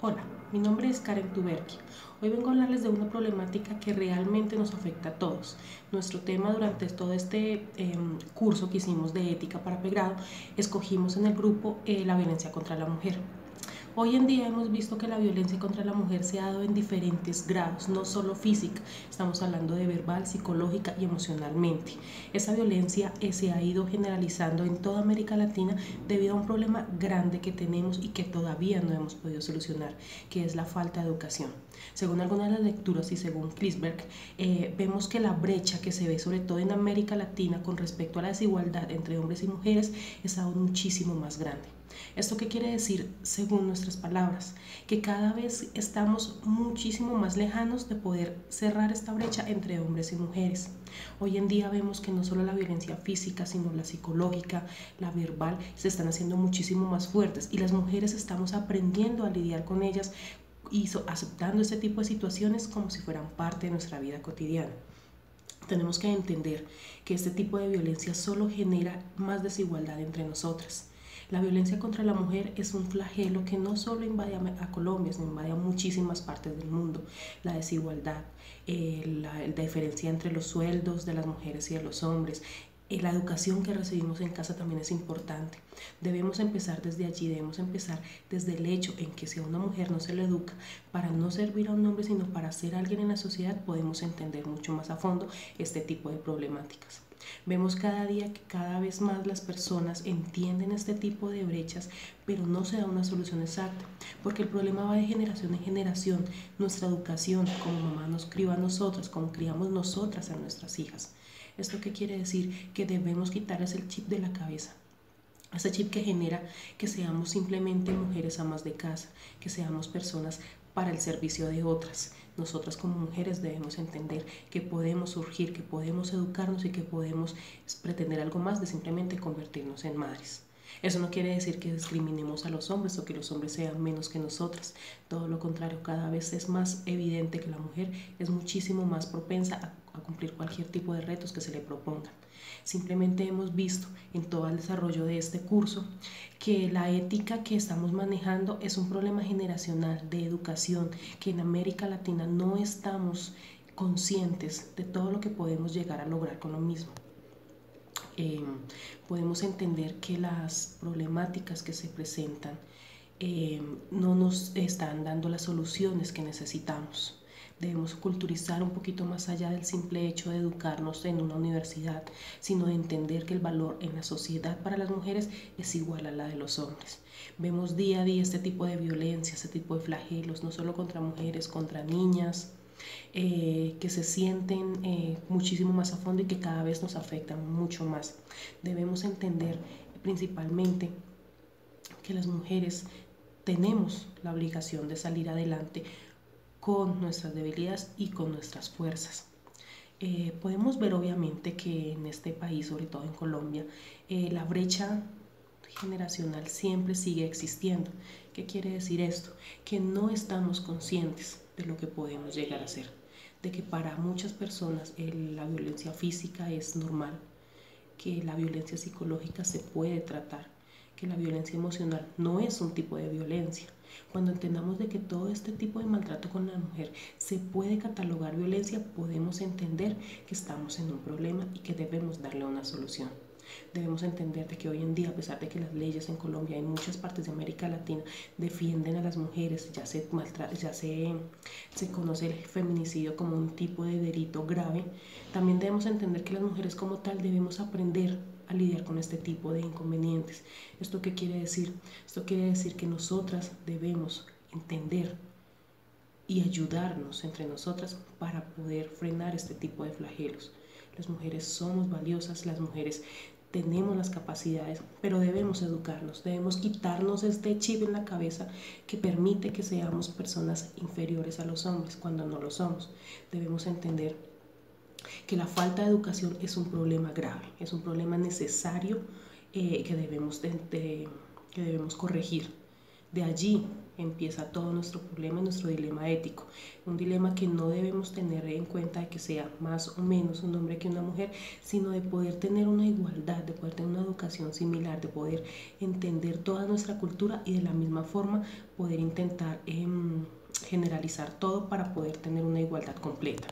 Hola, mi nombre es Karen Tuberki. Hoy vengo a hablarles de una problemática que realmente nos afecta a todos. Nuestro tema durante todo este curso que hicimos de ética para pregrado, escogimos en el grupo la violencia contra la mujer. Hoy en día hemos visto que la violencia contra la mujer se ha dado en diferentes grados, no solo física, estamos hablando de verbal, psicológica y emocionalmente. Esa violencia se ha ido generalizando en toda América Latina debido a un problema grande que tenemos y que todavía no hemos podido solucionar, que es la falta de educación. Según algunas de las lecturas y según Krisberg, vemos que la brecha que se ve sobre todo en América Latina con respecto a la desigualdad entre hombres y mujeres es aún muchísimo más grande. ¿Esto qué quiere decir? Según nuestras palabras, que cada vez estamos muchísimo más lejanos de poder cerrar esta brecha entre hombres y mujeres. Hoy en día vemos que no solo la violencia física, sino la psicológica, la verbal, se están haciendo muchísimo más fuertes y las mujeres estamos aprendiendo a lidiar con ellas y aceptando este tipo de situaciones como si fueran parte de nuestra vida cotidiana. Tenemos que entender que este tipo de violencia solo genera más desigualdad entre nosotras. La violencia contra la mujer es un flagelo que no solo invade a Colombia, sino invade a muchísimas partes del mundo. La desigualdad, la diferencia entre los sueldos de las mujeres y de los hombres, la educación que recibimos en casa también es importante. Debemos empezar desde allí, debemos empezar desde el hecho en que si a una mujer no se le educa para no servir a un hombre, sino para ser alguien en la sociedad, podemos entender mucho más a fondo este tipo de problemáticas. Vemos cada día que cada vez más las personas entienden este tipo de brechas, pero no se da una solución exacta, porque el problema va de generación en generación. Nuestra educación, como mamá nos crió a nosotras, como criamos nosotras a nuestras hijas. ¿Esto qué quiere decir? Que debemos quitarles el chip de la cabeza. Ese chip que genera que seamos simplemente mujeres amas de casa, que seamos personas para el servicio de otras. Nosotras como mujeres debemos entender que podemos surgir, que podemos educarnos y que podemos pretender algo más de simplemente convertirnos en madres. Eso no quiere decir que discriminemos a los hombres o que los hombres sean menos que nosotras. Todo lo contrario, cada vez es más evidente que la mujer es muchísimo más propensa a cumplir cualquier tipo de retos que se le propongan. Simplemente hemos visto en todo el desarrollo de este curso que la ética que estamos manejando es un problema generacional de educación, que en América Latina no estamos conscientes de todo lo que podemos llegar a lograr con lo mismo. Podemos entender que las problemáticas que se presentan no nos están dando las soluciones que necesitamos. Debemos culturizar un poquito más allá del simple hecho de educarnos en una universidad, sino de entender que el valor en la sociedad para las mujeres es igual a la de los hombres. Vemos día a día este tipo de violencia, este tipo de flagelos, no solo contra mujeres, contra niñas, que se sienten muchísimo más a fondo y que cada vez nos afectan mucho más. Debemos entender principalmente que las mujeres tenemos la obligación de salir adelante con nuestras debilidades y con nuestras fuerzas. Podemos ver obviamente que en este país, sobre todo en Colombia, la brecha generacional siempre sigue existiendo. ¿Qué quiere decir esto? Que no estamos conscientes de lo que podemos llegar a ser, de que para muchas personas la violencia física es normal, que la violencia psicológica se puede tratar, que la violencia emocional no es un tipo de violencia. Cuando entendamos de que todo este tipo de maltrato con la mujer se puede catalogar violencia, podemos entender que estamos en un problema y que debemos darle una solución. Debemos entender de que hoy en día, a pesar de que las leyes en Colombia y en muchas partes de América Latina defienden a las mujeres, se conoce el feminicidio como un tipo de delito grave, también debemos entender que las mujeres como tal debemos aprender a lidiar con este tipo de inconvenientes. ¿Esto qué quiere decir? Esto quiere decir que nosotras debemos entender y ayudarnos entre nosotras para poder frenar este tipo de flagelos. Las mujeres somos valiosas, las mujeres tenemos las capacidades, pero debemos educarnos, debemos quitarnos este chip en la cabeza que permite que seamos personas inferiores a los hombres cuando no lo somos. Debemos entender que la falta de educación es un problema grave, es un problema necesario que debemos corregir. De allí empieza todo nuestro problema, nuestro dilema ético. Un dilema que no debemos tener en cuenta de que sea más o menos un hombre que una mujer, sino de poder tener una igualdad, de poder tener una educación similar, de poder entender toda nuestra cultura y de la misma forma poder intentar generalizar todo para poder tener una igualdad completa.